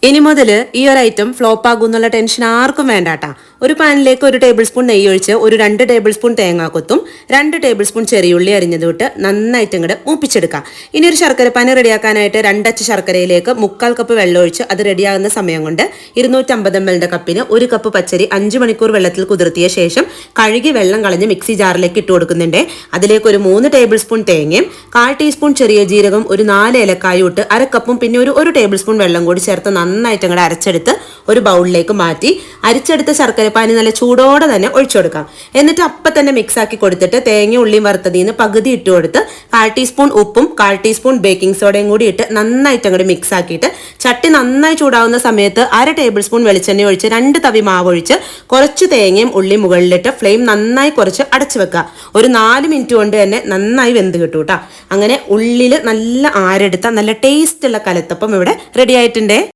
ഇനി മുതൽ ഈ ഒരു ഐറ്റം ഫ്ലോപ്പ് ആകുന്നുള്ള ടെൻഷൻ ആർക്കും വേണ്ടാട്ടാ. ഒരു പാനിലേക്ക് 1 ടേബിൾ സ്പൂൺ നെയ്യ് ഒഴിച്ച് 2 ടേബിൾ സ്പൂൺ തേങ്ങാക്കൊത്തും 2 ടേബിൾ സ്പൂൺ ചെറിയുള്ളി അരിഞ്ഞത് വിട്ട് നന്നായിട്ട് ഇങ്ങോട്ട് മൂപ്പിച്ചെടുക്കാം. ഇനി ഒരു ശർക്കരപ്പാനി റെഡിയാക്കാനായിട്ട് 2 അച്ച് ശർക്കരയിലേക്ക് 1/4 കപ്പ് വെള്ളം ഒഴിച്ച് അത് റെഡിയാകുന്ന സമയം കൊണ്ട് 250 ml കപ്പിന് 1 കപ്പ് പച്ചരി 5 മണിക്കൂർ വെള്ളത്തിൽ കുതിർത്തിയ ശേഷം കഴുകി വെള്ളം കളഞ്ഞ് മിക്സി ജാറിലേക്ക് ഇട്ട് കൊടുക്കുന്നുണ്ട്. അതിലേക്ക് ഒരു 3 ടേബിൾ സ്പൂൺ തേങ്ങയും 1/4 ടീസ്പൂൺ ചെറിയ ജീരകം, ഒരു 4 ഏലക്കായും ഇട്ട് 1/2 കപ്പും പിന്നെ ഒരു ടേബിൾ സ്പൂൺ വെള്ളം കൂടി ചേർത്ത് നന്നായിട്ട് അങ്ങോട്ട് അരച്ചെടുത്ത് ഒരു ബൗളിലേക്ക് മാറ്റി അരിച്ചെടുത്ത ശർക്കരപ്പാനി നല്ല ചൂടോടെ തന്നെ ഒഴിച്ചു കൊടുക്കാം. എന്നിട്ട് അപ്പം തന്നെ മിക്സ് ആക്കി കൊടുത്തിട്ട് തേങ്ങ ഉള്ളിയും വറുത്തതിന് പകുതി ഇട്ട് കൊടുത്ത് 1/4 ടീസ്പൂൺ ഉപ്പും 1/4 ടീസ്പൂൺ ബേക്കിംഗ് സോഡയും കൂടി ഇട്ട് നന്നായിട്ട് അങ്ങോട്ട് മിക്സ് ആക്കിയിട്ട് ചട്ടി നന്നായി ചൂടാവുന്ന സമയത്ത് 1/2 ടേബിൾ സ്പൂൺ വെളിച്ചെണ്ണ ഒഴിച്ച് 2 തവി മാവ് ഒഴിച്ച് കുറച്ച് തേങ്ങയും ഉള്ളിയും മുകളിലിട്ട് ഫ്ലെയിം നന്നായി കുറച്ച് അടച്ചു വെക്കുക. ഒരു 4 മിനിറ്റ് കൊണ്ട് തന്നെ നന്നായി വെന്ത് കിട്ടും കേട്ടോ. അങ്ങനെ ഉള്ളിൽ നല്ല ആരെടുത്ത നല്ല ടേസ്റ്റ് ഉള്ള കലത്തപ്പം ഇവിടെ റെഡി ആയിട്ടുണ്ട്.